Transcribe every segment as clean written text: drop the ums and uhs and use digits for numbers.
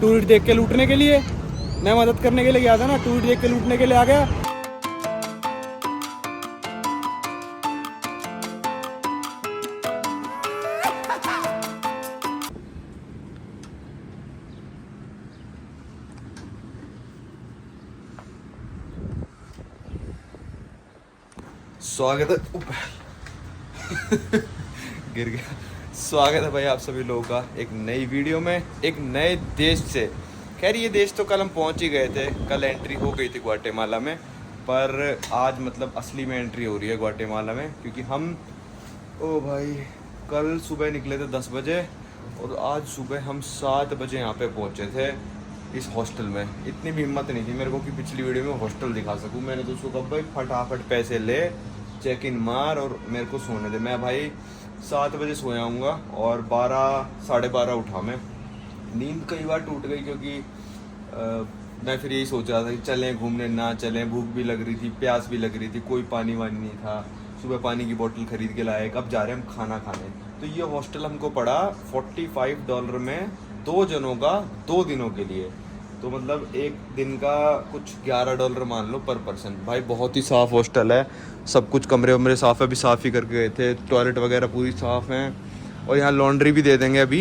Tourist देख के लूटने के लिए, मैं मदद करने के लिए गया था ना, टूरिस्ट देख के लूटने के लिए आ गया। स्वागत है गिर गया। स्वागत है भाई आप सभी लोगों का एक नई वीडियो में, एक नए देश से। खैर ये देश तो कल हम पहुंच ही गए थे, कल एंट्री हो गई थी ग्वाटेमाला में, पर आज मतलब असली में एंट्री हो रही है ग्वाटेमाला में, क्योंकि हम भाई कल सुबह निकले थे 10 बजे और आज सुबह हम 7 बजे यहाँ पे पहुँचे थे इस हॉस्टल में। इतनी भी हिम्मत नहीं थी मेरे को कि पिछली वीडियो में हॉस्टल दिखा सकूँ। मैंने तो उसको कहा भाई फटाफट पैसे ले, चेक इन मार और मेरे को सोने दे। मैं भाई 7 बजे सोया हूँगा और 12-12:30 उठा। मैं नींद कई बार टूट गई क्योंकि मैं फिर यही सोच रहा था कि चलें घूमने, ना चलें, भूख भी लग रही थी, प्यास भी लग रही थी, कोई पानी वानी नहीं था। सुबह पानी की बोतल खरीद के लाए, कब जा रहे हैं हम खाना खाने। तो ये हॉस्टल हमको पड़ा $45 में 2 जनों का 2 दिनों के लिए। तो मतलब एक दिन का कुछ $11 मान लो पर पर्सन। भाई बहुत ही साफ़ हॉस्टल है, सब कुछ कमरे वमरे साफ़ है, अभी साफ़ ही करके गए थे, टॉयलेट वगैरह पूरी साफ़ हैं और यहाँ लॉन्ड्री भी दे देंगे अभी।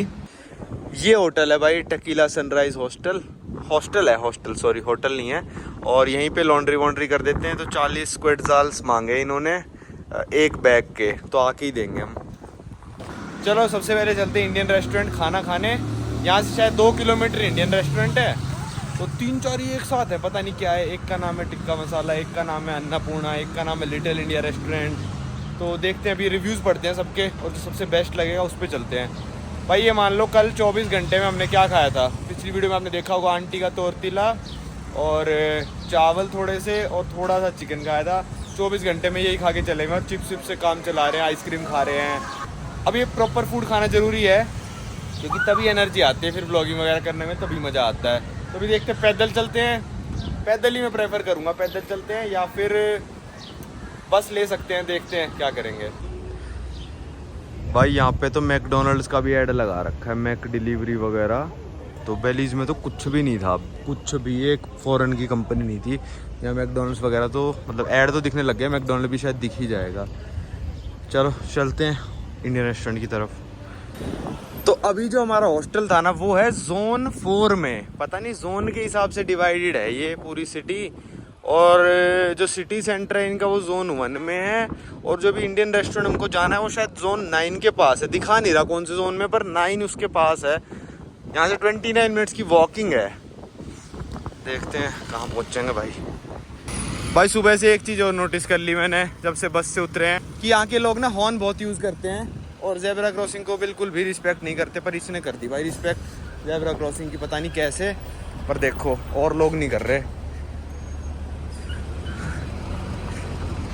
ये होटल है भाई टकीला सनराइज़ हॉस्टल। हॉस्टल है, हॉस्टल सॉरी, होटल नहीं है। और यहीं पे लॉन्ड्री वॉन्ड्री कर देते हैं। तो 40 क्विट्ज़ाल्स मांगे इन्होंने एक बैग के, तो आके ही देंगे हम। चलो सबसे पहले चलते हैं इंडियन रेस्टोरेंट खाना खाने। यहाँ से शायद 2 किलोमीटर इंडियन रेस्टोरेंट है, तो 3-4 ही एक साथ है, पता नहीं क्या है। एक का नाम है टिक्का मसाला, एक का नाम है अन्नपूर्णा, एक का नाम है लिटिल इंडिया रेस्टोरेंट। तो देखते हैं, अभी रिव्यूज़ पढ़ते हैं सबके और जो सबसे बेस्ट लगेगा उस पर चलते हैं। भाई ये मान लो कल 24 घंटे में हमने क्या खाया था। पिछली वीडियो में आपने देखा होगा आंटी का तोरतीला और चावल थोड़े से और थोड़ा सा चिकन खाया था। 24 घंटे में यही खा के चले गए और चिप्स विप्स से काम चला रहे हैं, आइसक्रीम खा रहे हैं। अब ये प्रॉपर फूड खाना ज़रूरी है क्योंकि तभी एनर्जी आती है फिर ब्लॉगिंग वगैरह करने में, तभी मज़ा आता है। तो अभी देखते हैं, पैदल चलते हैं। पैदल ही मैं प्रेफर करूँगा, पैदल चलते हैं या फिर बस ले सकते हैं, देखते हैं क्या करेंगे। भाई यहाँ पे तो मैकडोनल्ड्स का भी ऐड लगा रखा है, मैक डिलीवरी वगैरह। तो बेलीज़ में तो कुछ भी नहीं था, कुछ भी, एक फ़ॉरेन की कंपनी नहीं थी यहाँ मैकडोनल्ड्स वगैरह। तो मतलब ऐड तो दिखने लग गया, मैकडोनल्ड भी शायद दिख ही जाएगा। चलो चलते हैं इंडियन रेस्टोरेंट की तरफ। तो अभी जो हमारा हॉस्टल था ना वो है जोन 4 में, पता नहीं जोन के हिसाब से डिवाइडेड है ये पूरी सिटी। और जो सिटी सेंटर है इनका वो जोन 1 में है। और जो भी इंडियन रेस्टोरेंट हमको जाना है वो शायद जोन 9 के पास है, दिखा नहीं रहा कौन से जोन में, पर 9 उसके पास है। यहाँ से 29 मिनट्स की वॉकिंग है। देखते हैं कहाँ पहुँचेंगे भाई। सुबह से एक चीज़ और नोटिस कर ली मैंने जब से बस से उतरे हैं, कि यहाँ के लोग ना हॉर्न बहुत यूज़ करते हैं और ज़ेब्रा क्रॉसिंग को बिल्कुल भी रिस्पेक्ट नहीं करते। पर इसने कर दी भाई रिस्पेक्ट ज़ेब्रा क्रॉसिंग की, पता नहीं कैसे, पर देखो और लोग नहीं कर रहे।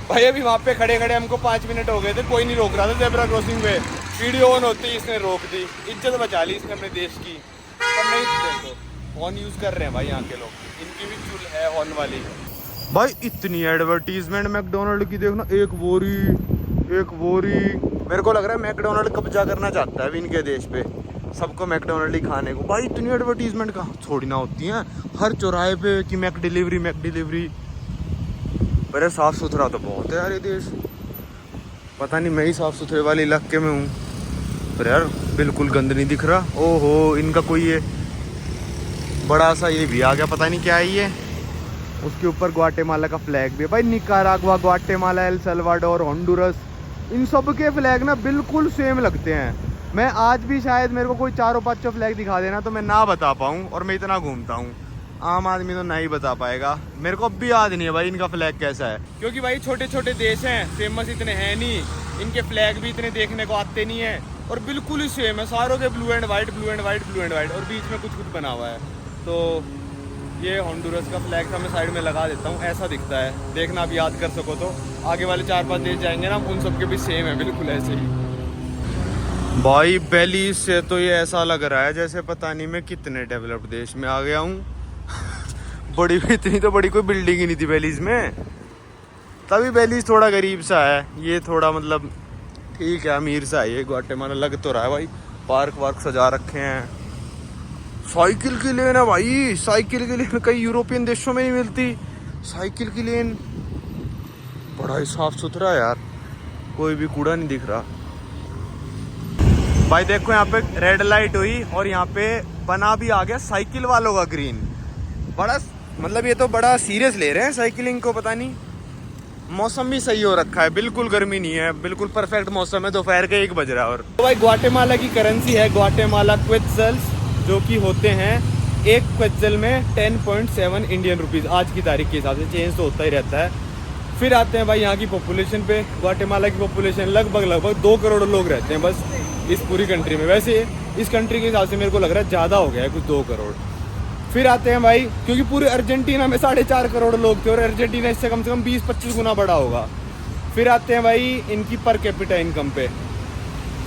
भाई अभी वहाँ पे खड़े खड़े हमको 5 मिनट हो गए थे, कोई नहीं रोक रहा था ज़ेब्रा क्रॉसिंग पे। वीडियो ऑन होती ही इसने रोक दी, इज्जत बचा ली इसने अपने देश की। पर नहीं, देखो हॉर्न यूज़ कर रहे हैं भाई यहाँ के लोग, इनकी भी चुल है हॉर्न वाली। भाई इतनी एडवर्टीजमेंट मैकडोनल्ड की देखना, एक बोरी। मेरे को लग रहा है मैकडोनल्ड कब्जा करना चाहता है अभी इनके देश पे, सबको मैकडोनल्ड ही खाने को। भाई इतनी एडवर्टीजमेंट कहाँ थोड़ी ना होती हैं हर चौराहे पे कि मैक डिलीवरी। पर साफ़ सुथरा तो बहुत है यार ये देश। पता नहीं मैं ही साफ़ सुथरे वाले इलाके में हूँ, पर यार बिल्कुल गंद नहीं दिख रहा। ओहो, इनका कोई ये बड़ा सा ये भी आ गया, पता नहीं क्या है ये। उसके ऊपर ग्वाटेमाला का फ्लैग भी है भाई। Nicaragua, Guatemala, El Salvador, Honduras, इन सब के फ्लैग ना बिल्कुल सेम लगते हैं। मैं आज भी शायद मेरे को कोई 4-5 फ्लैग दिखा देना तो मैं ना बता पाऊँ, और मैं इतना घूमता हूँ। आम आदमी तो नहीं बता पाएगा। मेरे को अब भी याद नहीं है भाई इनका फ्लैग कैसा है, क्योंकि भाई छोटे छोटे देश हैं, फेमस इतने हैं नहीं, इनके फ्लैग भी इतने देखने को आते नहीं है। और बिल्कुल ही सेम है सारों के, ब्लू एंड वाइट, और बीच में कुछ बना हुआ है। तो ये होंडुरस का फ्लैग था, मैं साइड में लगा देता हूँ, ऐसा दिखता है, देखना आप याद कर सको तो। आगे वाले 4-5 देश जाएंगे ना, उन सबके भी सेम है बिल्कुल ऐसे ही। भाई बेलीज से तो ये ऐसा लग रहा है जैसे पता नहीं मैं कितने डेवलप्ड देश में आ गया हूँ। बड़ी इतनी तो बड़ी कोई बिल्डिंग ही नहीं थी बेलीज में, तभी बेलीज थोड़ा गरीब सा है। ये थोड़ा मतलब ठीक है, अमीर सा है ये। ग्वाटेमाला लग तो रहा है भाई, पार्क वार्क सजा रखे हैं, साइकिल की लेन है भाई, साइकिल की लेन कई यूरोपियन देशों में नहीं मिलती। साइकिल की लेन बड़ा ही साफ सुथरा है यार, कोई भी कूड़ा नहीं दिख रहा। भाई देखो यहाँ पे रेड लाइट हुई और यहाँ पे बना भी आ गया साइकिल वालों का ग्रीन। बड़ा मतलब ये तो बड़ा सीरियस ले रहे हैं साइकिलिंग को, पता नहीं। मौसम भी सही हो रखा है, बिल्कुल गर्मी नहीं है, बिल्कुल परफेक्ट मौसम है। दोपहर के 1 बज रहा है। और तो भाई ग्वाटेमाला की करेंसी है ग्वाटेमाला क्विट्जल्स, जो कि होते हैं एक क्विट्जल में 10.7 इंडियन रुपीज़। आज की तारीख के हिसाब से चेंज तो होता ही रहता है। फिर आते हैं भाई यहाँ की पॉपुलेशन पे। ग्वाटेमाला की पॉपुलेशन लगभग 2 करोड़ लोग रहते हैं बस इस पूरी कंट्री में। वैसे इस कंट्री के हिसाब से मेरे को लग रहा है ज़्यादा हो गया है, कुछ 2 करोड़। फिर आते हैं भाई, क्योंकि पूरे अर्जेंटीना में 4.5 करोड़ लोग थे और अर्जेंटीना इससे कम से कम 20-25 गुना बड़ा होगा। फिर आते हैं भाई इनकी पर कैपिटा इनकम पे।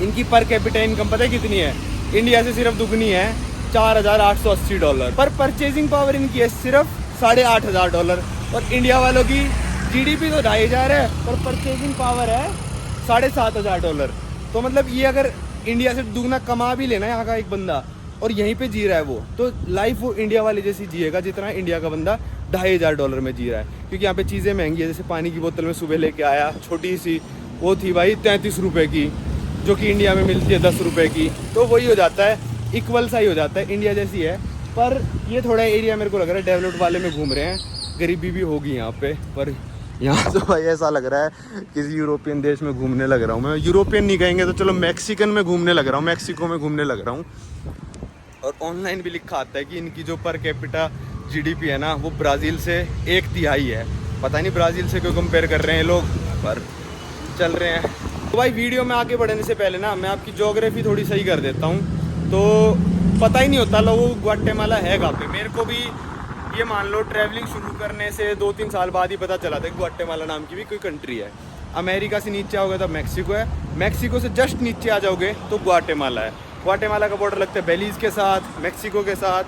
इनकी पर कैपिटा इनकम पता है कितनी है? इंडिया से सिर्फ दुगनी है, $4,880। पर परचेजिंग पावर इनकी है सिर्फ $8,500। और इंडिया वालों की GDP तो 2,500 है, पर परचेजिंग पावर है $7,500। तो मतलब ये अगर इंडिया से दुगना कमा भी लेना यहाँ का एक बंदा और यहीं पे जी रहा है वो, तो लाइफ वो इंडिया वाले जैसी जिएगा जितना इंडिया का बंदा $2,500 में जी रहा है। क्योंकि यहाँ पे चीज़ें महंगी है। जैसे पानी की बोतल में सुबह लेके आया, छोटी सी वो थी भाई 33 रुपये की, जो कि इंडिया में मिलती है 10 रुपये की। तो वही हो जाता है, इक्वल सा ही हो जाता है, इंडिया जैसी है। पर ये थोड़ा एरिया मेरे को लग रहा है डेवलप्ड वाले में घूम रहे हैं, गरीबी भी होगी यहाँ पे। पर यहाँ तो भाई ऐसा लग रहा है किसी यूरोपियन देश में घूमने लग रहा हूँ मैं। यूरोपियन नहीं कहेंगे तो चलो मैक्सिकन में घूमने लग रहा हूँ, मैक्सिको में घूमने लग रहा हूँ। और ऑनलाइन भी लिखा आता है कि इनकी जो पर कैपिटा GDP है ना, वो ब्राज़ील से 1/3 है। पता नहीं ब्राज़ील से क्यों कंपेयर कर रहे हैं लोग, पर चल रहे हैं। तो भाई वीडियो में आगे बढ़ने से पहले ना मैं आपकी ज्योग्राफी थोड़ी सही कर देता हूँ। तो पता ही नहीं होता लोगों को ग्वाटेमाला है कहाँ पे। मेरे को भी ये मान लो ट्रैवलिंग शुरू करने से 2-3 साल बाद ही पता चला था कि ग्वाटेमाला नाम की भी कोई कंट्री है। अमेरिका से नीचे आओगे तो मैक्सिको है, मैक्सिको से जस्ट नीचे आ जाओगे तो ग्वाटेमाला है। ग्वाटेमाला का बॉर्डर लगता है बेलीज के साथ, मैक्सिको के साथ,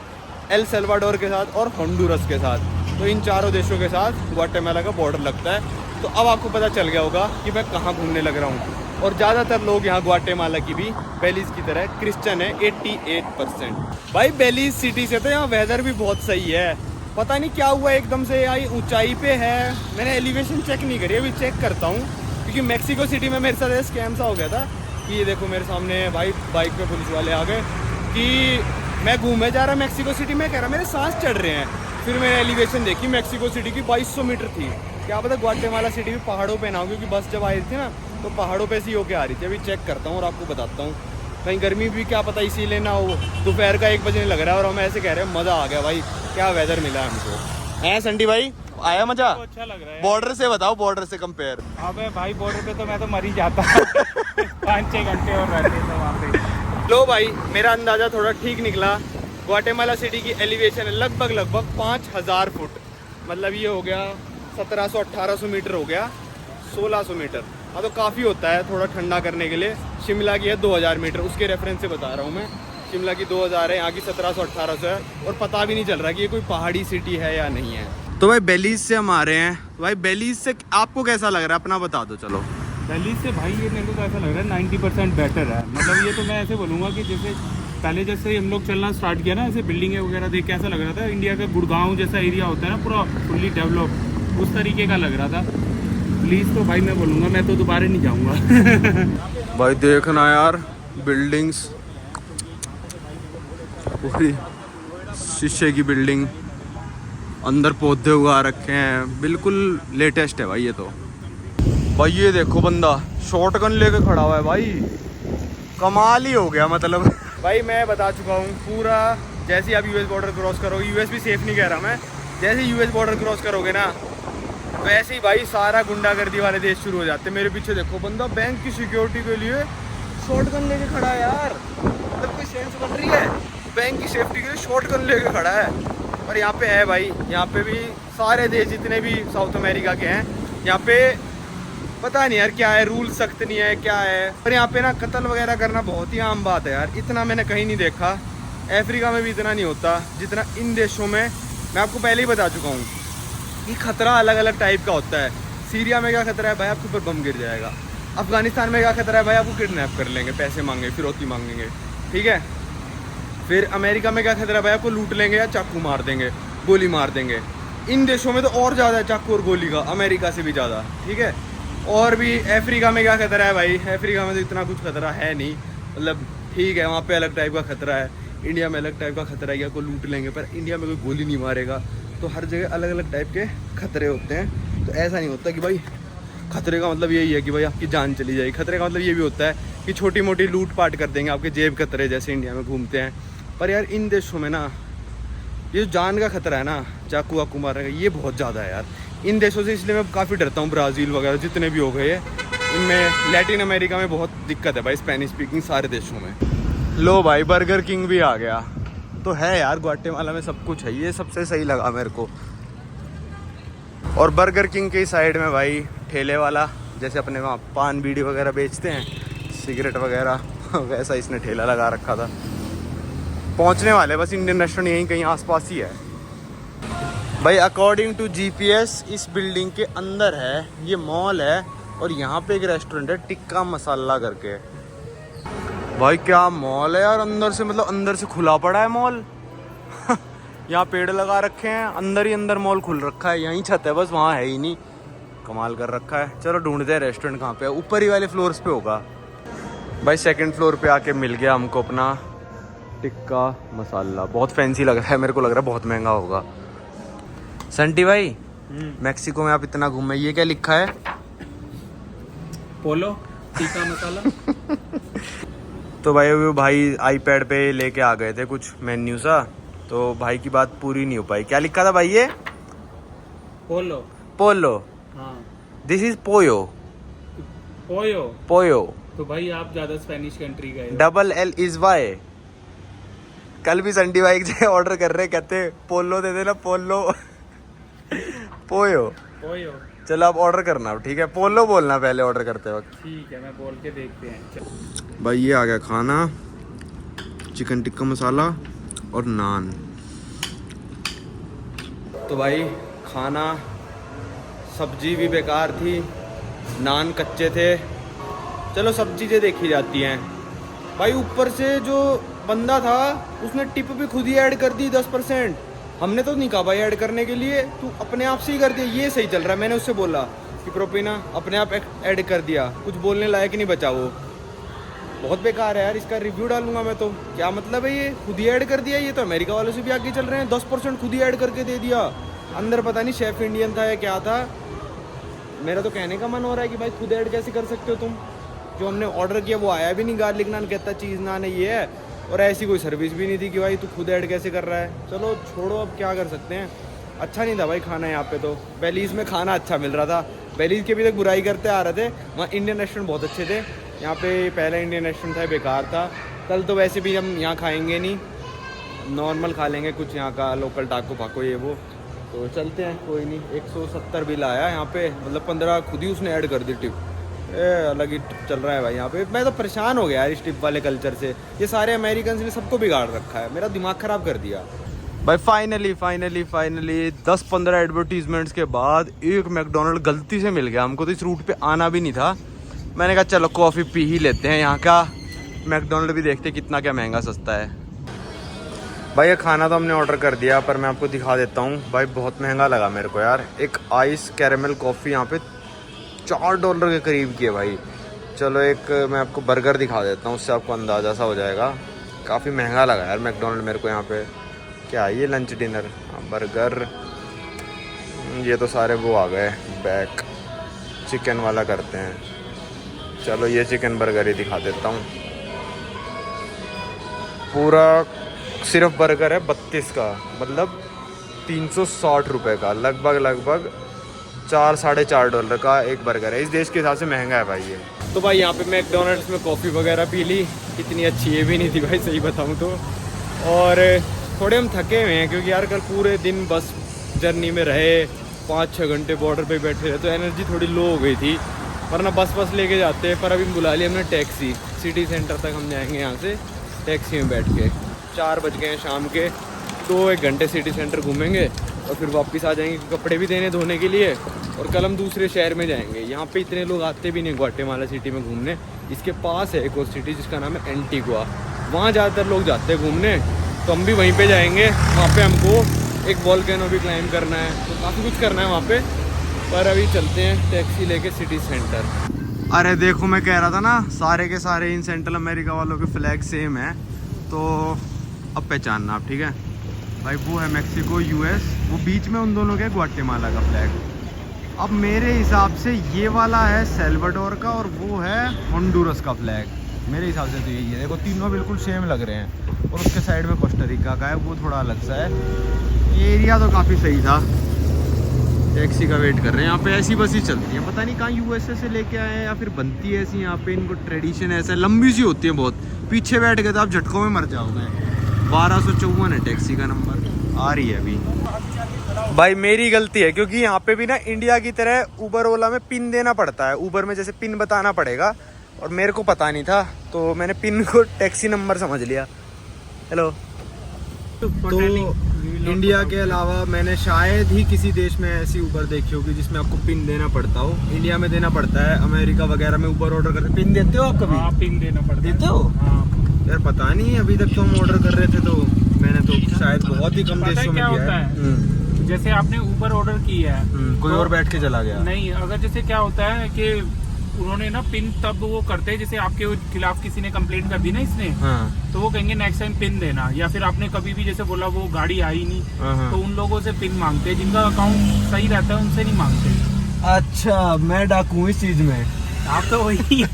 एल सल्वाडोर के साथ और होंडुरस के साथ। तो इन चारों देशों के साथ ग्वाटेमाला का बॉर्डर लगता है। तो अब आपको पता चल गया होगा कि मैं कहाँ घूमने लग रहा हूँ। और ज़्यादातर लोग यहाँ ग्वाटेमाला की भी बेलीज की तरह क्रिश्चियन है, 88%। भाई बेलीज सिटी से तो यहाँ वेदर भी बहुत सही है। पता नहीं क्या हुआ एकदम से, यहाँ ऊंचाई पे है। मैंने एलिवेशन चेक नहीं करी, अभी चेक करता हूँ। क्योंकि मैक्सिको सिटी में मेरे साथ स्कैम सा हो गया था कि ये देखो मेरे सामने भाई बाइक पे पुलिस वाले आ गए कि मैं घूमे जा रहा मैक्सिको सिटी में, कह रहा मेरे सांस चढ़ रहे हैं। फिर मैंने एलिवेशन देखी मैक्सिको सिटी की 2200 मीटर थी। क्या पता ग्वाटेमाला सिटी भी पहाड़ों पे ना हो, क्योंकि बस जब आई थी ना तो पहाड़ों पे से होके आ रही थी। अभी चेक करता हूँ और आपको बताता हूँ। कहीं गर्मी भी क्या पता इसीलिए ना हो। दोपहर का 1 बजने लग रहा है और हम ऐसे कह रहे हैं मज़ा आ गया भाई, क्या वेदर मिला हमको। है संडी भाई, आया मजा? तो अच्छा लग रहा है। बॉर्डर से बताओ, बॉर्डर से कंपेयर। अबे भाई बॉर्डर पे तो मैं तो मर ही जाता 5-6 घंटे और रहते थे वहाँ पे। लो भाई मेरा अंदाज़ा थोड़ा ठीक निकला। ग्वाटेमाला सिटी की एलिवेशन है लगभग 5,000 फुट। मतलब ये हो गया 1700-1800 मीटर हो गया, 1600 मीटर। हाँ तो काफ़ी होता है थोड़ा ठंडा करने के लिए। शिमला की है 2000 मीटर, उसके रेफरेंस से बता रहा हूँ मैं। शिमला की 2000 है, यहाँ की 1700-1800 है। और पता भी नहीं चल रहा कि ये कोई पहाड़ी सिटी है या नहीं है। तो भाई बेलीज से हम आ रहे हैं। भाई बेलीज से आपको कैसा लग रहा है, अपना बता दो चलो। दिल्ली से भाई ये मेरे को ऐसा लग रहा है 90% बेटर है। मतलब ये तो मैं ऐसे बोलूँगा कि जैसे पहले जैसे हम लोग चलना स्टार्ट किया ना, ऐसे बिल्डिंगें वगैरह देख के ऐसा लग रहा था इंडिया का गुड़गांव जैसा एरिया होता है ना, पूरा फुल्ली डेवलप, उस तरीके का लग रहा था। प्लीज़ तो भाई मैं बोलूँगा मैं तो दोबारा नहीं जाऊँगा। भाई देखना यार बिल्डिंग्स, पूरी शीशे की बिल्डिंग, अंदर पौधे उगा रखे हैं, बिल्कुल लेटेस्ट है भाई ये तो। भाई ये देखो बंदा शॉटगन लेके खड़ा हुआ है भाई, कमाल ही हो गया। मतलब भाई मैं बता चुका हूँ पूरा, जैसे ही आप यूएस बॉर्डर क्रॉस करोगे, यूएस भी सेफ नहीं कह रहा मैं, जैसे ही यूएस बॉर्डर क्रॉस करोगे ना वैसे ही भाई सारा गुंडागर्दी वाले देश शुरू हो जाते हैं। मेरे पीछे देखो बंदा बैंक की सिक्योरिटी के लिए शॉटगन लेके खड़ा है यार। मतलब कोई सेंस बन रही है, बैंक की सेफ्टी के लिए शॉटगन लेके खड़ा है। और यहाँ पे है भाई, यहाँ पे भी सारे देश जितने भी साउथ अमेरिका के हैं, यहाँ पे पता नहीं यार क्या है, रूल सख्त नहीं है क्या है। पर यहाँ पे ना कत्ल वगैरह करना बहुत ही आम बात है यार। इतना मैंने कहीं नहीं देखा, अफ्रीका में भी इतना नहीं होता जितना इन देशों में। मैं आपको पहले ही बता चुका हूँ कि खतरा अलग अलग टाइप का होता है। सीरिया में क्या खतरा है भाई, आपके ऊपर बम गिर जाएगा। अफगानिस्तान में क्या खतरा है भाई, आपको किडनैप कर लेंगे, पैसे मांगे, फिरौती मांगेंगे, ठीक है। फिर अमेरिका में क्या खतरा है भाई, आपको लूट लेंगे या चाकू मार देंगे, गोली मार देंगे। इन देशों में तो और ज़्यादा है चाकू और गोली का, अमेरिका से भी ज़्यादा, ठीक है। और भी अफ्रीका में क्या खतरा है भाई, अफ्रीका में तो इतना कुछ खतरा है नहीं, मतलब ठीक है, वहाँ पे अलग टाइप का खतरा है, इंडिया में अलग टाइप का खतरा है, या कोई लूट लेंगे, पर इंडिया में कोई गोली नहीं मारेगा। तो हर जगह अलग अलग टाइप के खतरे होते हैं। तो ऐसा नहीं होता कि भाई खतरे का मतलब यही है कि भाई आपकी जान चली जाएगी। खतरे का मतलब ये भी होता है कि छोटी मोटी लूट पाट कर देंगे, आपके जेब खतरे जैसे इंडिया में घूमते हैं। पर यार इन देशों में ना ये जो जान का खतरा है ना, चाकू वाकू मारने का, ये बहुत ज़्यादा है यार इन देशों से। इसलिए मैं काफ़ी डरता हूँ। ब्राज़ील वगैरह जितने भी हो गए इनमें, लैटिन अमेरिका में बहुत दिक्कत है भाई स्पेनिश स्पीकिंग सारे देशों में। लो भाई बर्गर किंग भी आ गया। तो है यार ग्वाटेमाला में सब कुछ है, ये सबसे सही लगा मेरे को। और बर्गर किंग के साइड में भाई ठेले वाला, जैसे अपने वहाँ पान बीड़ी वगैरह बेचते हैं, सिगरेट वगैरह, वैसा इसने ठेला लगा रखा था। पहुँचने वाले बस, इंडियन रेस्टोरेंट यहीं कहीं आसपास ही है भाई। अकॉर्डिंग टू GPS इस बिल्डिंग के अंदर है, ये मॉल है, और यहाँ पे एक रेस्टोरेंट है टिक्का मसाला करके। भाई क्या मॉल है यार, अंदर से, मतलब अंदर से खुला पड़ा है मॉल। यहाँ पेड़ लगा रखे हैं, अंदर ही अंदर मॉल खुल रखा है, यहीं छत है बस, वहाँ है ही नहीं। कमाल कर रखा है। चलो ढूंढते हैं रेस्टोरेंट कहाँ पे है, ऊपर ही वाले फ्लोर्स पे होगा भाई। सेकंड फ्लोर पे आके मिल गया हमको अपना टिक्का मसाला। बहुत फैंसी लग रहा है, मेरे को लग रहा है बहुत महंगा होगा। संटी भाई मैक्सिको में आप इतना घूमे, ये क्या लिखा है? पोलो टिक्का मसाला। तो भाई वो भाई आईपैड पे लेके आ गए थे कुछ मेन्यू सा, तो भाई की बात पूरी नहीं हो पाई। क्या लिखा था भाई ये? पोलो। पोलो। हाँ, दिस इज पोयो। पोयो। पोयो। तो भाई आप ज्यादा स्पेनिश कंट्री गए हो। Double L is Y. कल भी संडी भाई से ऑर्डर कर रहे, कहते पोलो दे देना, पोलो। पोयो। पोयो। चलो आप ऑर्डर करना, ठीक है, पोलो बोलना पहले ऑर्डर करते वक्त। ठीक है, मैं बोल के देखते हैं। चलो भाई ये आ गया खाना, चिकन टिक्का मसाला और नान। तो भाई खाना, सब्जी भी बेकार थी, नान कच्चे थे। चलो सब चीज़ें देखी जाती हैं भाई। ऊपर से जो बंदा था उसने टिप भी खुद ही ऐड कर दी 10%। हमने तो नहीं कहा भाई ऐड करने के लिए, तू अपने आप से ही कर दिया, ये सही चल रहा है। मैंने उससे बोला कि प्रोपीना अपने आप ऐड कर दिया, कुछ बोलने लायक नहीं बचा वो। बहुत बेकार है यार, इसका रिव्यू डालूंगा मैं तो। क्या मतलब है, ये खुद ही ऐड कर दिया। ये तो अमेरिका वालों से भी आगे चल रहे हैं, 10% खुद ही ऐड करके दे दिया। अंदर पता नहीं शेफ इंडियन था या क्या था। मेरा तो कहने का मन हो रहा है कि भाई खुद ऐड कैसे कर सकते हो तुम? जो हमने ऑर्डर किया वो आया भी नहीं, गार्लिक नान कहता चीज़ नान है ये है, और ऐसी कोई सर्विस भी नहीं थी कि भाई तू खुद ऐड कैसे कर रहा है। चलो छोड़ो, अब क्या कर सकते हैं। अच्छा नहीं था भाई खाना यहाँ पे। तो बेलीज़ में खाना अच्छा मिल रहा था। बेलीज़ के भी तक बुराई करते आ रहे थे, वहाँ इंडियन रेस्टोरेंट बहुत अच्छे थे। यहाँ पे पहला इंडियन रेस्टोरेंट था, बेकार था। कल तो वैसे भी हम यहाँ खाएंगे नहीं, नॉर्मल खा लेंगे कुछ यहाँ का लोकल टाको पाको ये वो। तो चलते हैं, कोई नहीं। 170 बिल आया यहाँ पे, मतलब 15 खुद ही उसने ऐड कर दी टिप। अलग ही चल रहा है भाई यहाँ पे। मैं तो परेशान हो गया यार इस टिप वाले कल्चर से। ये सारे अमेरिकन ने सबको बिगाड़ रखा है, मेरा दिमाग ख़राब कर दिया भाई। फाइनली 10-15 एडवर्टीजमेंट्स के बाद एक मैकडोनल्ड गलती से मिल गया हमको। तो इस रूट पे आना भी नहीं था। मैंने कहा चलो कॉफ़ी पी ही लेते हैं, यहाँ का मैकडोनल्ड भी देखते कितना क्या महंगा सस्ता है। भाई ये खाना तो हमने ऑर्डर कर दिया, पर मैं आपको दिखा देता हूँ भाई। बहुत महंगा लगा मेरे को यार। एक आइस कैरेमल कॉफ़ी यहाँ पे $4 के करीब की है भाई। चलो एक मैं आपको बर्गर दिखा देता हूँ, उससे आपको अंदाज़ा सा हो जाएगा। काफ़ी महंगा लगा यार मैकडोनल्ड मेरे को यहाँ पे। क्या ये लंच डिनर, बर्गर, ये तो सारे वो आ गए बैक। चिकन वाला करते हैं, चलो ये चिकन बर्गर ही दिखा देता हूँ। पूरा सिर्फ बर्गर है 32 का, मतलब 360 रुपये का, लगभग $4-4.5 का एक बर्गर है। इस देश के हिसाब से महंगा है भाई ये। तो भाई यहाँ पे मैकडोनल्ड्स में कॉफ़ी वगैरह पी ली। इतनी अच्छी ये भी नहीं थी भाई, सही बताऊँ तो। और थोड़े हम थके हुए हैं क्योंकि यार कल पूरे दिन बस जर्नी में रहे, 5-6 घंटे बॉर्डर पे बैठे रहे, तो एनर्जी थोड़ी लो हो गई थी। वरना बस लेके जाते। पर अभी बुला लिया हमने टैक्सी, सिटी सेंटर तक हम जाएंगे यहाँ से टैक्सी में बैठ के। 4 बज गए हैं शाम के, तो 1 घंटे सिटी सेंटर घूमेंगे और फिर वापस आ जाएंगे कपड़े भी देने धोने के लिए। और कल हम दूसरे शहर में जाएंगे। यहाँ पे इतने लोग आते भी नहीं ग्वाटेमाला सिटी में घूमने। इसके पास है एक और सिटी जिसका नाम है एंटीगुआ, वहाँ ज़्यादातर लोग जाते हैं घूमने। तो हम भी वहीं पे जाएंगे। वहाँ पे हमको एक वॉल्केनो भी क्लाइंब करना है, तो काफ़ी कुछ करना है वहाँ पे। पर अभी चलते हैं टैक्सी लेके सिटी सेंटर। अरे देखो, मैं कह रहा था ना, सारे के सारे इन सेंट्रल अमेरिका वालों के फ्लैग सेम है, तो अब पहचानना आप, ठीक है भाई। वो है मेक्सिको, यूएस, वो बीच में उन दोनों के ग्वाटेमाला का फ्लैग। अब मेरे हिसाब से ये वाला है सेल्वाडोर का और वो है होंडुरस का फ्लैग। मेरे हिसाब से तो यही है। देखो तीनों बिल्कुल सेम लग रहे हैं, और उसके साइड में कोस्टा रिका का है, वो थोड़ा अलग सा है। एरिया तो काफ़ी सही था। टैक्सी का वेट कर रहे हैं यहाँ पे। ऐसी बस ही चलती है, पता नहीं कहाँ यूएसए से लेके आए हैं या फिर बनती है ऐसी यहाँ पे। इनको ट्रेडिशन ऐसा है, लंबी सी होती है बहुत। पीछे बैठ गए तो आप झटकों में मर जाओगे। 1254 है टैक्सी का नंबर, आ रही है अभी। भाई मेरी गलती है, क्योंकि यहाँ पे भी ना इंडिया की तरह उबर ओला में पिन देना पड़ता है। उबर में जैसे पिन बताना पड़ेगा, और मेरे को पता नहीं था, तो मैंने पिन को टैक्सी नंबर समझ लिया। हेलो। तो इंडिया के अलावा मैंने शायद ही किसी देश में ऐसी उबर देखी होगी जिसमें आपको पिन देना पड़ता हो। इंडिया में देना पड़ता है, अमेरिका वगैरह में उबर ऑर्डर करते पिन देते हो आप कभी? हाँ, पिन देना पड़ता है। देते हो? हाँ। यार पता नहीं, अभी तक तो हम ऑर्डर कर रहे थे, तो मैंने तो शायद बहुत ही कम देशों में किया है। जैसे आपने उबर ऑर्डर की है, कोई और बैठ के चला गया। नहीं, अगर जैसे क्या होता है कि उन्होंने ना पिन तब वो करते हैं, जैसे आपके खिलाफ किसी ने कंप्लेंट कर दी ना इसने, हाँ। तो वो कहेंगे नेक्स्ट टाइम पिन देना। या फिर आपने कभी भी जैसे बोला वो गाड़ी आई नहीं, हाँ। तो उन लोगों से पिन मांगते हैं। जिनका अकाउंट सही रहता है उनसे नहीं मांगते। अच्छा, मैं डाकू इस चीज में। आप तो वही।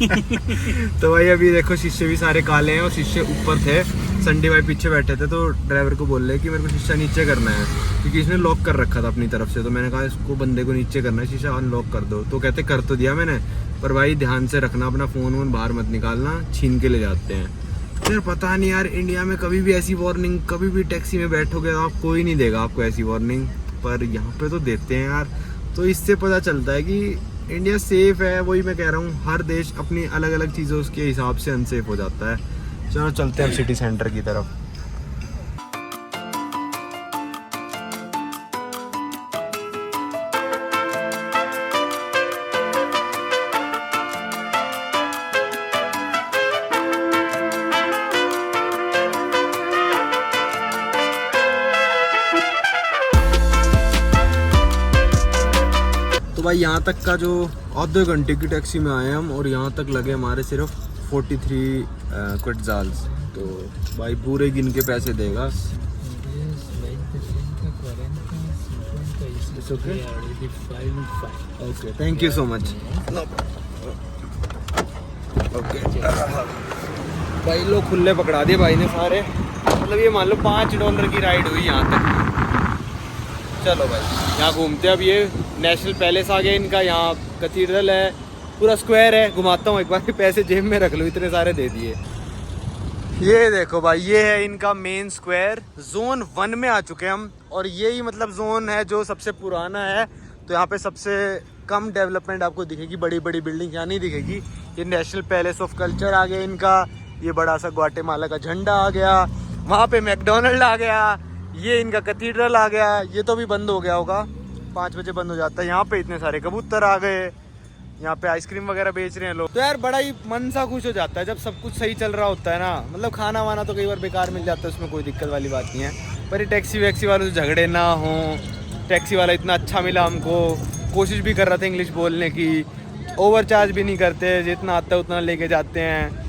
तो भाई अभी देखो शीशे भी सारे काले हैं, और शीशे ऊपर थे। संडे भाई पीछे बैठे थे, तो ड्राइवर को बोल रहे कि मेरे को शीशा नीचे करना है, क्योंकि इसने लॉक कर रखा था अपनी तरफ से। तो मैंने कहा इसको बंदे को नीचे करना है, शीशा अनलॉक कर दो। तो कहते कर तो दिया मैंने, पर भाई ध्यान से रखना, अपना फोन वोन बाहर मत निकालना, छीन के ले जाते हैं। यार पता नहीं यार, इंडिया में कभी भी ऐसी वार्निंग, कभी भी टैक्सी में बैठोगे तो आप कोई नहीं देगा आपको ऐसी वार्निंग, पर यहाँ पे तो देते हैं यार। तो इससे पता चलता है कि इंडिया सेफ है। वही मैं कह रहा हूँ, हर देश अपनी अलग अलग चीज़ों के हिसाब से अनसेफ हो जाता है। चलो चलते हैं सिटी सेंटर की तरफ। तो भाई यहाँ तक का जो आधे घंटे की टैक्सी में आए हम, और यहाँ तक लगे हमारे सिर्फ 43 क्विट्ज़ाल्स। तो भाई पूरे गिन के पैसे देगा। Okay, thank you so much. Okay भाई, लोग खुले पकड़ा दिए भाई ने सारे। मतलब ये मान लो $5 की राइड हुई यहाँ तक। चलो भाई यहाँ घूमते हैं। अब ये नेशनल पैलेस आ गया इनका, यहाँ कैथीड्रल है, पूरा स्क्वायर है। घुमाता हूँ एक बार, पैसे जेब में रख लो, इतने सारे दे दिए। ये देखो भाई, ये है इनका मेन स्क्वायर। जोन 1 में आ चुके हैं हम, और यही मतलब जोन है जो सबसे पुराना है। तो यहाँ पे सबसे कम डेवलपमेंट आपको दिखेगी, बड़ी बड़ी बिल्डिंग यहाँ नहीं दिखेगी। ये नेशनल पैलेस ऑफ कल्चर आ गया इनका, ये बड़ा सा ग्वाटेमाला का झंडा आ गया, वहाँ पे मैकडोनल्ड आ गया, ये इनका कैथीड्रल आ गया। ये तो अभी बंद हो गया होगा, 5 बजे बंद हो जाता है। यहाँ पे इतने सारे कबूतर आ गए, यहाँ पे आइसक्रीम वगैरह बेच रहे हैं लोग। तो यार बड़ा ही मन सा खुश हो जाता है जब सब कुछ सही चल रहा होता है ना। मतलब खाना वाना तो कई बार बेकार मिल जाता है, उसमें कोई दिक्कत वाली बात नहीं है, पर ये टैक्सी वैक्सी वालों से झगड़े ना हो। टैक्सी वाला इतना अच्छा मिला हमको, कोशिश भी कर रहा था इंग्लिश बोलने की, ओवर चार्ज भी नहीं करते, जितना आता है उतना लेके जाते हैं।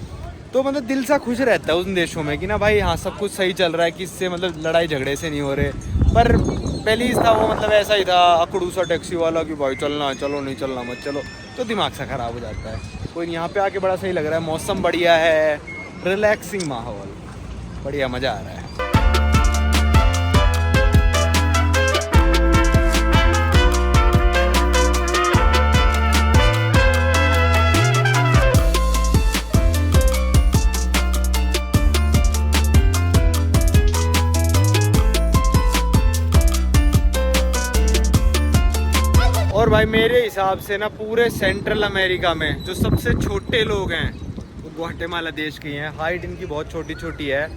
तो मतलब दिल सा खुश रहता है उन देशों में कि ना भाई हाँ सब कुछ सही चल रहा है, किससे मतलब लड़ाई झगड़े से नहीं हो रहे। पर पहले था वो मतलब ऐसा ही था, अकड़ू सा टैक्सी वाला कि भाई चलना चलो, नहीं चलना मत चलो, तो दिमाग सा ख़राब हो जाता है। कोई यहाँ पे आके बड़ा सही लग रहा है, मौसम बढ़िया है, रिलैक्सिंग माहौल, बढ़िया मज़ा आ रहा है। और भाई मेरे हिसाब से ना पूरे सेंट्रल अमेरिका में जो सबसे छोटे लोग हैं वो ग्वाटेमाला देश के हैं। हाइट इनकी बहुत छोटी छोटी है,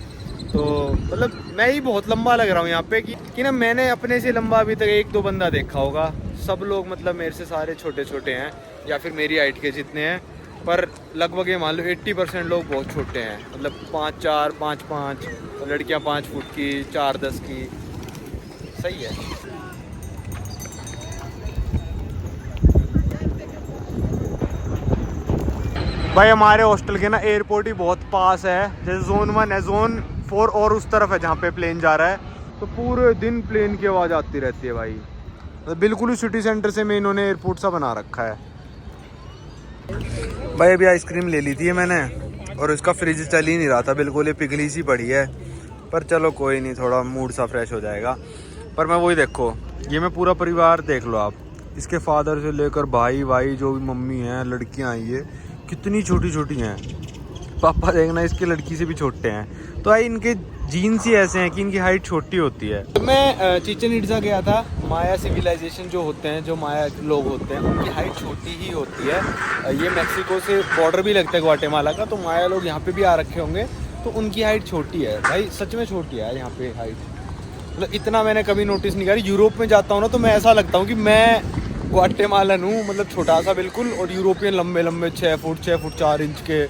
तो मतलब मैं ही बहुत लंबा लग रहा हूँ यहाँ पे कि ना मैंने अपने से लंबा अभी तक 1-2 बंदा देखा होगा। सब लोग मतलब मेरे से सारे छोटे छोटे हैं, या फिर मेरी हाइट के जितने हैं। पर लगभग ये मान लो 80% लोग बहुत छोटे हैं, मतलब 5'4", 5'5", और लड़कियां 5 फुट की, 4'10" की। सही है। भाई हमारे हॉस्टल के ना एयरपोर्ट ही बहुत पास है, जैसे Zone 1 है, Zone 4 और उस तरफ है जहाँ पे प्लेन जा रहा है, तो पूरे दिन प्लेन की आवाज़ आती रहती है भाई। तो बिल्कुल ही सिटी सेंटर से में इन्होंने एयरपोर्ट सा बना रखा है। भाई अभी आइसक्रीम ले ली थी मैंने और इसका फ्रिज चल ही नहीं रहा था, बिल्कुल ये पिघली सी पड़ी है, पर चलो कोई नहीं, थोड़ा मूड सा फ्रेश हो जाएगा। पर मैं वही देखो, ये मैं पूरा परिवार देख लो आप, इसके फादर से लेकर भाई जो भी मम्मी हैं, लड़कियां हैं, ये कितनी छोटी छोटी हैं। पापा देखना इसकी लड़की से भी छोटे हैं। तो भाई इनके जीन्स ही ऐसे हैं कि इनकी हाइट छोटी होती है। तो मैं चिचन इट्ज़ा गया था, माया सिविलाइजेशन जो होते हैं, जो माया लोग होते हैं, उनकी हाइट छोटी ही होती है। ये मैक्सिको से बॉर्डर भी लगता है ग्वाटेमाला का, तो माया लोग यहाँ पे भी आ रखे होंगे, तो उनकी हाइट छोटी है भाई, सच में छोटी है यहाँ पे हाइट। मतलब इतना मैंने कभी नोटिस नहीं करी। यूरोप में जाता हूँ ना, तो मैं ऐसा लगता हूँ कि मैं ग्वाटेमालन हूँ, मतलब छोटा सा बिल्कुल, और यूरोपियन लंबे लंबे 6 फुट 4 इंच के।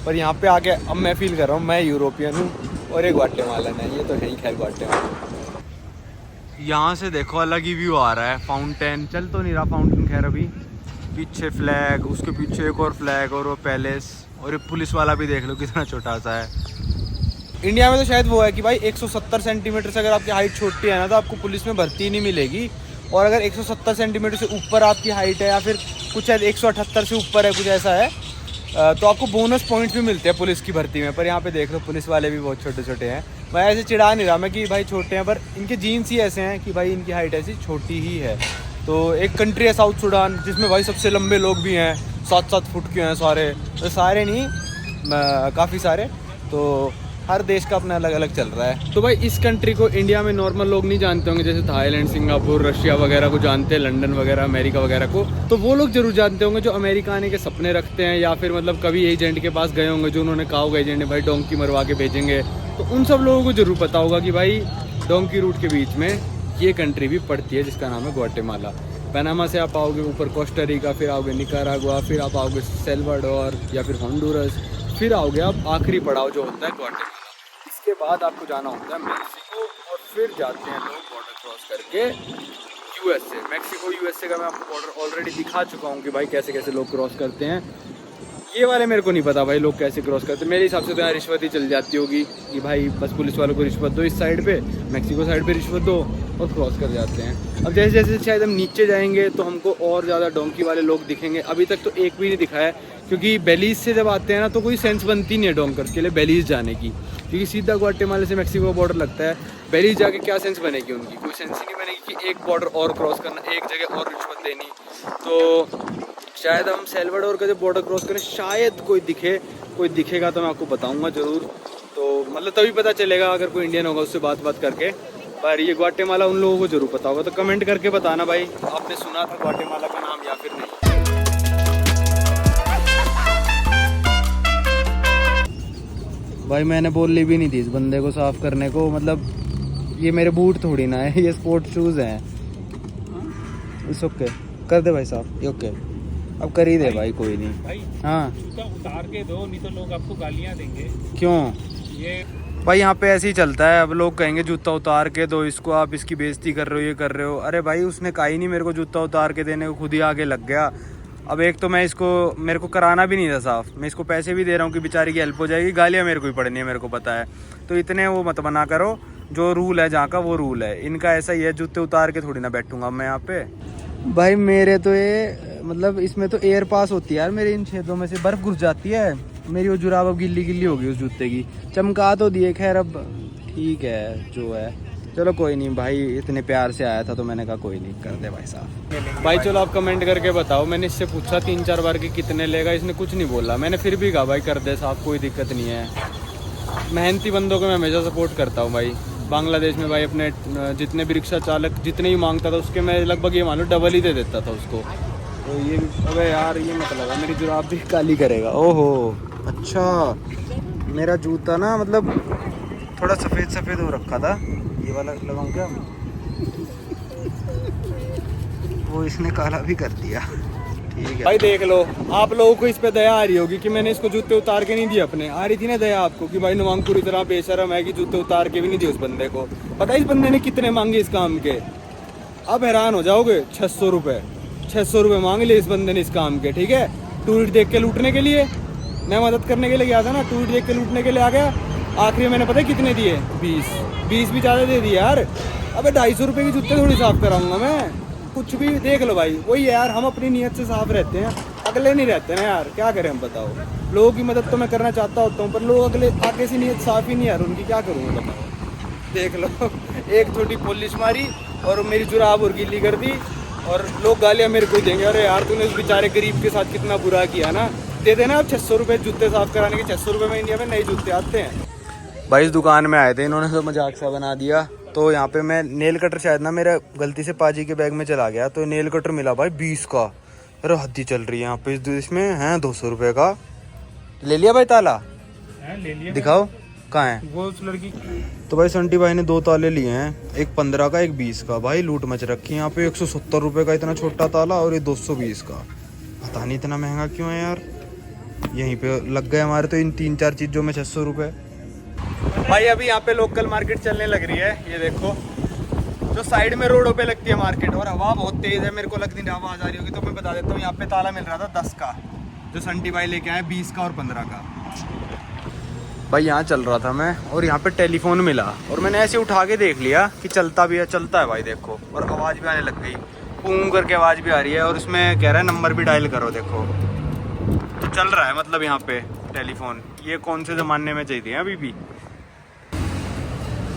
पर यहाँ पे आके अब मैं फील कर रहा हूँ मैं यूरोपियन हूँ और ये ग्वाटेमालन है। ये तो है ही खैर ग्वाटेमाला। यहाँ से देखो अलग ही व्यू आ रहा है। फाउंटेन चल तो नहीं रहा फाउंटेन, खैर अभी पीछे फ्लैग, उसके पीछे एक और फ्लैग, और वो पैलेस, और ये पुलिस वाला भी देख लो कितना छोटा सा है। इंडिया में तो शायद वो है कि भाई 170 सेंटीमीटर से अगर आपकी हाइट छोटी है ना, तो आपको पुलिस में भर्ती नहीं मिलेगी, और अगर 170 सेंटीमीटर से ऊपर आपकी हाइट है, या फिर कुछ है 178 से ऊपर है, कुछ ऐसा है, तो आपको बोनस पॉइंट्स भी मिलते हैं पुलिस की भर्ती में। पर यहाँ पे देख लो पुलिस वाले भी बहुत छोटे छोटे हैं। मैं ऐसे चिढ़ा नहीं रहा मैं कि भाई छोटे हैं, पर इनके जीन्स ही ऐसे हैं कि भाई इनकी हाइट ऐसी छोटी ही है। तो एक कंट्री है साउथ सूडान, जिसमें भाई सबसे लंबे लोग भी हैं, 7-7 फुट के हैं सारे, तो सारे नहीं काफ़ी सारे। तो हर देश का अपना अलग अलग चल रहा है। तो भाई इस कंट्री को इंडिया में नॉर्मल लोग नहीं जानते होंगे, जैसे थाईलैंड, सिंगापुर, रशिया वगैरह को जानते हैं, लंदन वगैरह, अमेरिका वगैरह को। तो वो लोग जरूर जानते होंगे जो अमेरिका आने के सपने रखते हैं, या फिर मतलब कभी एजेंट के पास गए होंगे, जो उन्होंने कहा होगा एजेंट ने भाई डोंकी मरवा के भेजेंगे। तो उन सब लोगों को जरूर पता होगा कि भाई डोंकी रूट के बीच में ये कंट्री भी पड़ती है, जिसका नाम है ग्वाटेमाला। पनामा से आप आओगे ऊपर कोस्टा रिका, फिर आओगे निकारागुआ, फिर आप आओगे सेल्वाडोर या फिर होंडुरस, फिर आओगे आप आखिरी पड़ाव जो होता है ग्वाटेमाला। इसके बाद आपको जाना होता है मैक्सिको, और फिर जाते हैं लोग बॉर्डर क्रॉस करके यूएसए। मैक्सिको यूएसए का मैं आपको बॉर्डर ऑलरेडी दिखा चुका हूँ कि भाई कैसे कैसे लोग क्रॉस करते हैं। ये वाले मेरे को नहीं पता भाई लोग कैसे क्रॉस करते हैं। मेरे हिसाब से तो यहाँ रिश्वत ही चल जाती होगी कि भाई बस पुलिस वालों को रिश्वत दो इस साइड पे, मैक्सिको साइड पे रिश्वत दो और क्रॉस कर जाते हैं। अब जैसे जैसे शायद हम नीचे जाएंगे तो हमको और ज़्यादा डोंकी वाले लोग दिखेंगे। अभी तक तो एक भी नहीं दिखा है, क्योंकि बेलीज से जब आते हैं ना, तो कोई सेंस बनती नहीं है डोंकर्स के लिए बेलीज जाने की, क्योंकि सीधा ग्वाटेमाला से मैक्सिको बॉर्डर लगता है। बेलीज जाके क्या सेंस बनेगी उनकी, कोई सेंस ही नहीं बनेगी कि एक बॉर्डर और क्रॉस करना, एक जगह और रिश्वत देनी। तो शायद हम सेल्वाडोर का जब बॉर्डर क्रॉस करें शायद कोई दिखेगा तो मैं आपको बताऊंगा ज़रूर। तो मतलब तभी पता चलेगा अगर कोई इंडियन होगा उससे बात करके। पर ये ग्वाटेमाला उन लोगों को ज़रूर पता होगा, तो कमेंट करके बताना भाई आपने सुना था ग्वाटेमाला का नाम या फिर नहीं। भाई मैंने बोल ली भी नहीं थी इस बंदे को साफ़ करने को, मतलब ये मेरे बूट थोड़ी ना है, ये स्पोर्ट शूज़ हैं। इट्स ओके, कर दे भाई साफ, ये ओके, अब कर ही दे भाई, कोई नहीं भाई। हाँ जूता उतार के दो, नहीं तो लोग आपको गालियाँ देंगे। क्यों ये भाई यहाँ पे ऐसे ही चलता है। अब लोग कहेंगे जूता उतार के दो इसको, आप इसकी बेइज्जती कर रहे हो, ये कर रहे हो। अरे भाई उसने कहा ही नहीं मेरे को जूता उतार के देने को, खुद ही आगे लग गया। अब एक तो मेरे को कराना भी नहीं था साफ़, मैं इसको पैसे भी दे रहा हूँ कि बेचारी की हेल्प हो जाएगी, गालियाँ मेरे को ही पड़नी है, मेरे को पता है। तो इतने वो मत बना करो, जो रूल है जहाँ का वो रूल है। इनका ऐसा ही है, जूते उतार के थोड़ी ना बैठूंगा मैं यहाँ पे। भाई मेरे तो ये मतलब इसमें तो एयर पास होती है यार, मेरे इन छेदों में से बर्फ़ घुस जाती है। मेरी वो जुराब अब गिल्ली गिल्ली हो गई उस जूते की। चमका तो दिए, खैर अब ठीक है जो है, चलो कोई नहीं भाई, इतने प्यार से आया था तो मैंने कहा कोई नहीं, कर दे भाई साहब। भाई चलो आप कमेंट करके बताओ, मैंने इससे पूछा 3-4 बार कि कितने लेगा, इसने कुछ नहीं बोला। मैंने फिर भी कहा भाई कर दे साहब, कोई दिक्कत नहीं है। मेहनती बंदों को मैं हमेशा सपोर्ट करता हूँ भाई। बांग्लादेश में भाई अपने जितने भी रिक्शा चालक जितने ही मांगता था उसके मैं लगभग ये मान लो डबल ही दे देता था उसको। तो ये अबे यार ये मत लगा, मेरी जुराब भी काली करेगा। ओहो अच्छा, मेरा जूता ना मतलब थोड़ा सफ़ेद सफ़ेद हो रखा था, ये वाला लगाऊं क्या? वो इसने काला भी कर दिया। ठीक है भाई देख लो, आप लोगों को इस पे दया आ रही होगी कि मैंने इसको जूते उतार के नहीं दिए अपने। आ रही थी ना दया आपको कि भाई नुमांकुर इतना बेशरम है कि जूते उतार के भी नहीं दिए उस बंदे को। पता है इस बंदे ने कितने मांगे इस काम के? अब हैरान हो जाओगे। 600 रुपये, 600 रुपये मांग लिए इस बंदे ने इस काम के। ठीक है, टूरिस्ट देख के लूटने के लिए। मैं मदद करने के लिए गया था ना, टूरिस्ट देख के लूटने के लिए आ गया। आखिरी मैंने पता है कितने दिए? 20 भी ज़्यादा दे दिए यार। अबे 250 रुपये की जूते थोड़ी साफ कराऊंगा मैं। कुछ भी देख लो भाई, वही है यार, हम अपनी नीयत से साफ रहते हैं, अगले नहीं रहते ना यार। क्या करें हम, बताओ। लोगों की मदद तो मैं करना चाहता होता हूँ, पर लोग अगले आगे से नीयत साफ ही नहीं यार उनकी। क्या करूँ मैं, बताओ। देख लो, एक छोटी पॉलिश मारी और मेरी जुराब और गीली कर दी, और लोग गालियाँ मेरे को देंगे। अरे यार तूने उस बेचारे गरीब के साथ कितना बुरा किया ना। दे देना अब 600 रुपये जूते साफ कराने के। 600 रुपये में इंडिया में नए जूते आते हैं। भाई इस दुकान में आए थे, इन्होंने तो मजाक सा बना दिया। तो यहाँ पे मैं नेल कटर शायद ना मेरा गलती से पाजी के बैग में चला गया, तो नेल कटर मिला भाई 20 का। अरे हद्दी चल रही है यहाँ पे इस देश में। है 200 रुपये का। ले लिया भाई ताला? ले लिया। दिखाओ कहाँ है वो उस लड़की। तो भाई संटी भाई ने 2 ताले लिए हैं, एक 15 का एक 20 का। भाई लूट मच रखी है यहाँ पे। 170 रुपये का इतना छोटा ताला, और ये 220 का। पता नहीं इतना महंगा क्यों है यार। यहीं पे लग गए हमारे तो इन 3-4 चीज़ों में 600 रुपये। भाई अभी यहाँ पे लोकल मार्केट चलने लग रही है। ये देखो, जो साइड में रोडों पे लगती है मार्केट, और हवा बहुत तेज़ है। मेरे को लगती नहीं आवाज़ आ रही होगी, तो मैं बता देता हूँ। यहाँ पे ताला मिल रहा था 10 का, जो संटी भाई लेके आए 20 का और 15 का। भाई यहाँ चल रहा था मैं, और यहाँ पे टेलीफोन मिला, और मैंने ऐसे उठा के देख लिया कि चलता भी है। चलता है भाई, देखो, और आवाज़ भी आने लग गई। पूम करके आवाज़ भी आ रही है, और उसमें कह रहा है नंबर भी डायल करो। देखो तो चल रहा है, मतलब यहाँ पे टेलीफोन। ये कौन से ज़माने में चाहिए अभी भी।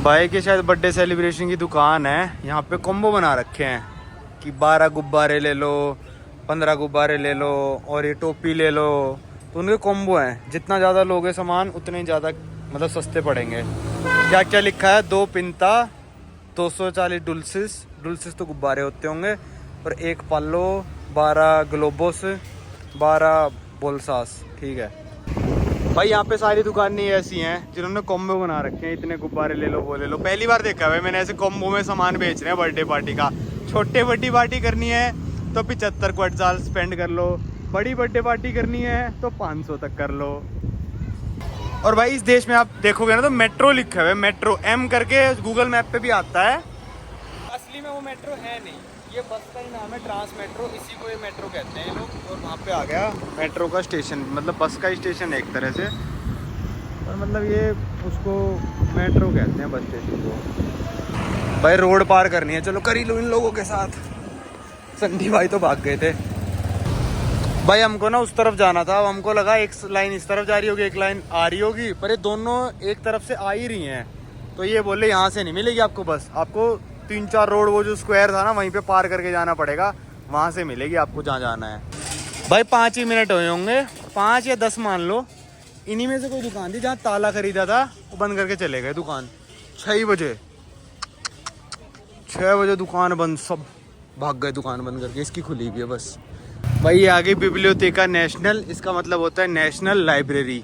भाई के शायद बर्थडे सेलिब्रेशन की दुकान है। यहाँ पे कॉम्बो बना रखे हैं कि 12 गुब्बारे ले लो, 15 गुब्बारे ले लो, और ये टोपी ले लो। तो उनके कॉम्बो हैं। जितना ज़्यादा लोगे सामान उतने ही ज़्यादा मतलब सस्ते पड़ेंगे। क्या क्या लिखा है? 2 पिंता, 240 डुल्सिस तो गुब्बारे होते होंगे, और 1 पालो, 12 ग्लोबोस, 12 बोलसास। ठीक है भाई, यहाँ पे सारी दुकानें ऐसी हैं जिन्होंने कॉम्बो बना रखे हैं। इतने गुब्बारे ले लो, वो ले लो। पहली बार देखा है भाई मैंने ऐसे कॉम्बो में सामान बेच रहे हैं बर्थडे पार्टी का। छोटे बर्थडे पार्टी करनी है तो 75 क्वार्टर स्पेंड कर लो, बड़ी बर्थडे पार्टी करनी है तो 500 तक कर लो। और भाई इस देश में आप देखोगे ना तो मेट्रो लिखा हुआ है, मेट्रो M करके गूगल मैप पे भी आता है। असली में वो मेट्रो है नहीं, ये बस का ही नाम है, ट्रांस मेट्रो। इसी को ये मेट्रो कहते हैं लोग। और वहाँ पे आ गया मेट्रो का स्टेशन, मतलब बस का स्टेशन एक तरह से। और मतलब ये उसको मेट्रो कहते हैं, बस स्टेशन को। भाई रोड पार करनी है, चलो कर ही लो इन लोगों के साथ। संटी भाई तो भाग गए थे। भाई हमको ना उस तरफ जाना था। अब हमको लगा एक लाइन इस तरफ जा रही होगी, एक लाइन आ रही होगी, पर ये दोनों एक तरफ से आ ही रही हैं। तो ये बोले यहाँ से नहीं मिलेगी आपको बस, आपको 3-4 रोड वो जो स्क्वायर था ना वहीं पे पार करके जाना पड़ेगा, वहाँ से मिलेगी आपको जहाँ जाना है। भाई 5 ही मिनट हुए होंगे, 5 या 10 मान लो। इन्हीं में से कोई दुकान थी जहाँ ताला खरीदा था, वो बंद करके चले गए दुकान। 6 बजे दुकान बंद, सब भाग गए दुकान बंद करके। इसकी खुली हुई है बस। भाई ये आगे बिब्लियोथेका नेशनल, इसका मतलब होता है नेशनल लाइब्रेरी।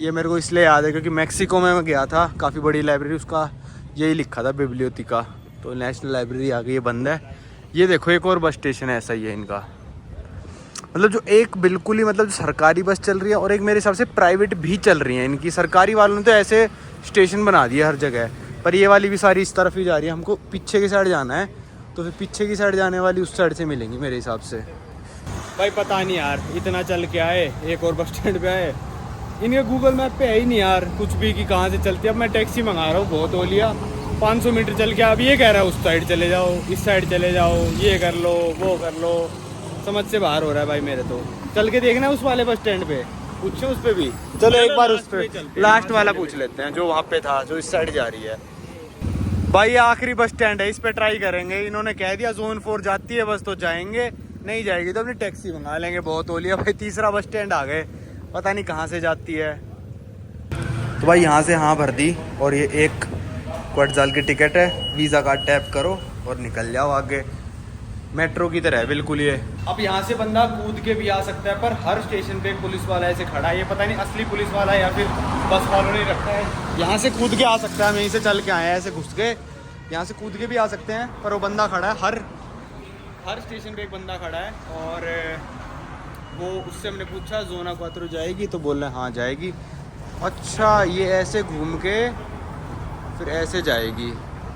ये मेरे को इसलिए याद है क्योंकि मैक्सिको में मैं गया था, काफ़ी बड़ी लाइब्रेरी, उसका यही लिखा था बिब्लियोथेका। तो नेशनल लाइब्रेरी आ गई, ये बंद है। ये देखो एक और बस स्टेशन है ऐसा ही है इनका, मतलब जो एक बिल्कुल ही मतलब सरकारी बस चल रही है, और एक मेरे हिसाब से प्राइवेट भी चल रही है इनकी। सरकारी वालों ने तो ऐसे स्टेशन बना दिए हर जगह, पर ये वाली भी सारी इस तरफ ही जा रही है। हमको पीछे की साइड जाना है, तो फिर पीछे की साइड जाने वाली उस साइड से मिलेंगी मेरे हिसाब से। भाई पता नहीं यार, इतना चल के आए, एक और बस स्टैंड पे आए, इनके गूगल मैप पे है ही नहीं यार कुछ भी कि कहाँ से चलती है। अब मैं टैक्सी मंगा रहा हूँ, बहुत हो लिया, 500 मीटर चल के। अब ये कह रहा है उस साइड चले जाओ, इस साइड चले जाओ, ये कर लो, वो कर लो। समझ से बाहर हो रहा है भाई मेरे तो। चल के देखना उस वाले बस स्टैंड पे, पूछो उस पे भी। चलो एक बार उस पे लास्ट वाला पूछ लेते हैं, जो वहाँ पे था, जो इस साइड जा रही है। भाई ये आखिरी बस स्टैंड है, इस पे ट्राई करेंगे। इन्होंने कह दिया जोन 4 जाती है बस, तो जाएंगे, नहीं जाएगी तो अपनी टैक्सी मंगा लेंगे। बहुत हो लिया भाई, तीसरा बस स्टैंड आ गए, पता नहीं कहाँ से जाती है। तो भाई यहाँ से हाँ भर दी, और ये 1 क्वार्टर की टिकट है, वीज़ा कार्ड टैप करो और निकल जाओ आगे। मेट्रो की तरह है बिल्कुल ये। अब यहाँ से बंदा कूद के भी आ सकता है, पर हर स्टेशन पे एक पुलिस वाला ऐसे खड़ा है। ये पता नहीं असली पुलिस वाला है या फिर बस वालों ने रखा है। यहाँ से कूद के आ सकता है, हम यहीं से चल के आए हैं, ऐसे घुस के यहाँ से कूद के भी आ सकते हैं, पर वो बंदा खड़ा है। हर स्टेशन पे एक बंदा खड़ा है, और वो उससे हमने पूछा जोना क्वात्रो जाएगी, तो बोल रहे हाँ जाएगी। अच्छा ये ऐसे घूम के फिर ऐसे जाएगी,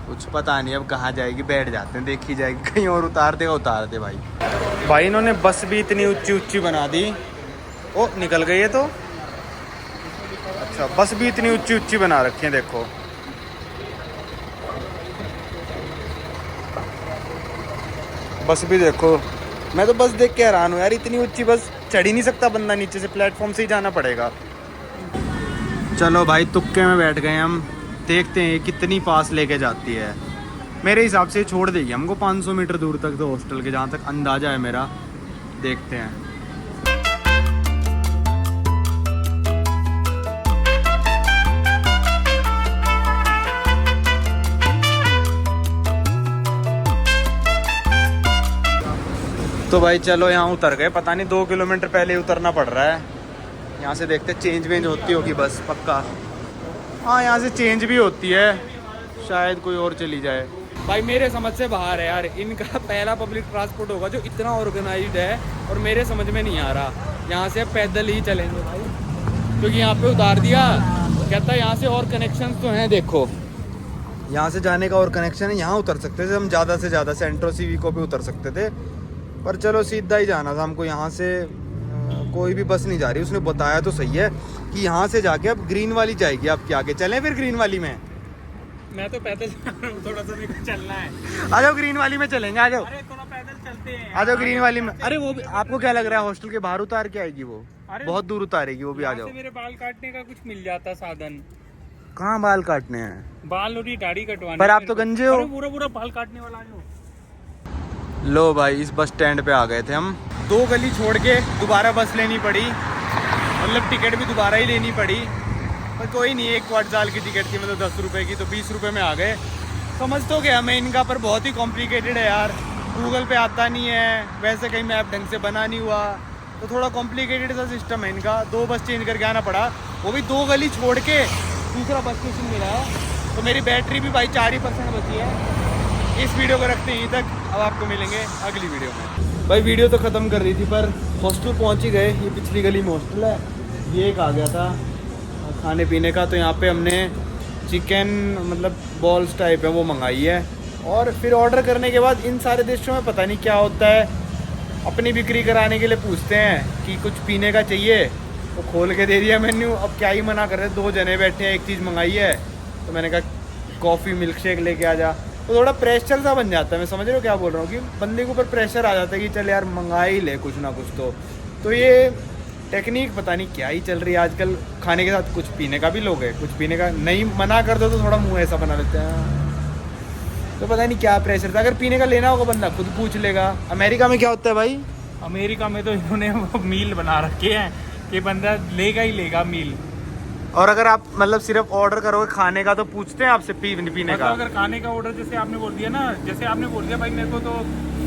कुछ पता नहीं अब कहाँ जाएगी, बैठ जाते हैं देखी जाएगी, कहीं और उतार दे भाई इन्होंने बस भी इतनी ऊंची ऊंची बना दी। ओ निकल गई है तो। अच्छा बस भी इतनी ऊंची ऊंची बना रखी है देखो। बस भी देखो, मैं तो बस देख के हैरान हूँ यार, इतनी ऊंची बस चढ़ ही नहीं सकता बंदा, नीचे से प्लेटफॉर्म से ही जाना पड़ेगा। चलो भाई तुक्के में बैठ गए हम, देखते हैं कितनी पास लेके जाती है। मेरे हिसाब से छोड़ देगी हमको 500 मीटर दूर तक तो हॉस्टल के, जहाँ तक अंदाज़ा है मेरा। देखते हैं। तो भाई चलो यहाँ उतर गए, पता नहीं 2 किलोमीटर पहले उतरना पड़ रहा है। यहाँ से देखते चेंज वेंज होती होगी बस पक्का। हाँ यहाँ से चेंज भी होती है, शायद कोई और चली जाए। भाई मेरे समझ से बाहर है यार, इनका पहला पब्लिक ट्रांसपोर्ट होगा जो इतना ऑर्गेनाइज्ड है, और मेरे समझ में नहीं आ रहा। यहाँ से पैदल ही चलेंगे भाई, क्योंकि यहाँ पे उतार दिया, कहता है यहाँ से और कनेक्शन तो हैं। देखो यहाँ से जाने का और कनेक्शन है, यहाँ उतर सकते थे हम ज़्यादा से ज़्यादा, सेंट्रो सिविको पे उतर सकते थे, पर चलो सीधा ही जाना था हमको। यहाँ से कोई भी बस नहीं जा रही, उसने बताया तो सही है कि यहाँ से जाके अब ग्रीन वाली जाएगी। आप क्या आगे चलें फिर ग्रीन वाली में? मैं तो पैदल जा रहा हूँ, थोड़ा सा मेरे को चलना है। आ जाओ ग्रीन वाली में चलेंगे, आ जाओ। अरे थोड़ा पैदल चलते हैं, आ जाओ ग्रीन वाली में। अरे वो भी, आपको क्या लग रहा है हॉस्टल के बाहर उतार के आएगी वो? बहुत दूर उतारेगी वो भी। आ जाओ। मेरे बाल काटने का कुछ मिल जाता साधन। कहाँ बाल काटने हैं? बाल और दाढ़ी कटवाने। पर आप तो गंजे हो। पूरा पूरा बाल काटने वाला जो। लो भाई इस बस स्टैंड पे आ गए थे हम, 2 गली छोड़ के दोबारा बस लेनी पड़ी, मतलब टिकट भी दोबारा ही लेनी पड़ी, पर कोई नहीं, 1 क्वार्टर की टिकट थी, मतलब 10 रुपये की, तो 20 रुपये में आ गए। समझ तो गया मैं इनका, पर बहुत ही कॉम्प्लिकेटेड है यार, गूगल पे आता नहीं है, वैसे कहीं मैप ढंग से बना नहीं हुआ, तो थोड़ा कॉम्प्लिकेटेड सा सिस्टम है इनका। 2 बस चेंज करके आना पड़ा, वो भी 2 गली छोड़ के दूसरा बस स्टेशन मिला है। तो मेरी बैटरी भी भाई 4% बची है। इस वीडियो को रखते हैं यहीं तक, अब आपको मिलेंगे अगली वीडियो में। भाई वीडियो तो ख़त्म कर रही थी, पर हॉस्टल पहुंच ही गए। ये पिछली गली में हॉस्टल है, ये एक आ गया था खाने पीने का, तो यहाँ पे हमने चिकन मतलब बॉल्स टाइप है वो मंगाई है। और फिर ऑर्डर करने के बाद इन सारे देशों में पता नहीं क्या होता है, अपनी बिक्री कराने के लिए पूछते हैं कि कुछ पीने का चाहिए, तो खोल के दे दिया मेन्यू। अब क्या ही मना कर रहे, 2 जने बैठे हैं, एक चीज़ मंगाई है, तो मैंने कहा कॉफ़ी मिल्क शेक लेके आ जा। तो थोड़ा प्रेशर सा बन जाता है, मैं समझ रहे हो क्या बोल रहा हूँ, कि बंदे के ऊपर प्रेशर आ जाता है कि चल यार मंगा ही ले कुछ ना कुछ। तो ये टेक्निक पता नहीं क्या ही चल रही है आजकल। खाने के साथ कुछ पीने का भी लोग है, कुछ पीने का नहीं, मना कर दो तो थोड़ा मुंह ऐसा बना लेते हैं। तो पता नहीं क्या प्रेशर था, अगर पीने का लेना होगा बंदा खुद पूछ लेगा। अमेरिका में क्या होता है भाई? अमेरिका में तो इन्होंने मील बना रखे हैं कि बंदा लेगा ही लेगा मील। और अगर आप मतलब सिर्फ ऑर्डर करोगे खाने का तो पूछते हैं आपसे पीने मतलब का। अगर खाने का ऑर्डर जैसे आपने बोल दिया ना, जैसे आपने बोल दिया भाई मेरे को तो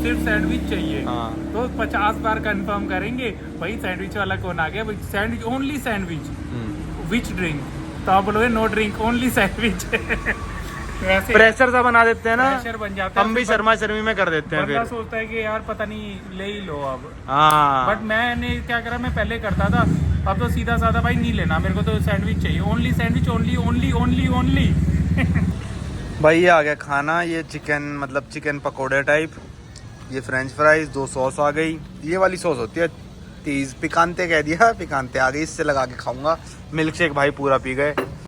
सिर्फ सैंडविच चाहिए, हाँ। तो 50 बार कंफर्म करेंगे भाई सैंडविच वाला कौन आ गया, सैंडविच ओनली सैंडविच विच ड्रिंक, तो आप बोलोगे नो ड्रिंक ओनली सैंडविच। वैसे प्रेशर सा बना देते हैं ना, प्रेशर बन जाता है। हम भी शर्मा शर्मी में कर देते हैं बंदा फिर। सोचता है कि यार पता नहीं ले ही लो अब। हाँ बट मैंने क्या करा, मैं पहले करता था, अब तो सीधा साधा भाई नहीं लेना मेरे को, तो सैंडविच चाहिए, only sandwich, only only only only. भाई ये आ गया खाना, ये चिकन मतलब चिकन पकोड़े टाइप, ये फ्रेंच फ्राइज, 2 सॉस आ गई। ये वाली सॉस होती है तीज, पिकांते कह दिया, पिकांते आ गई, इससे लगा के खाऊंगा। मिल्क शेक भाई पूरा पी गए।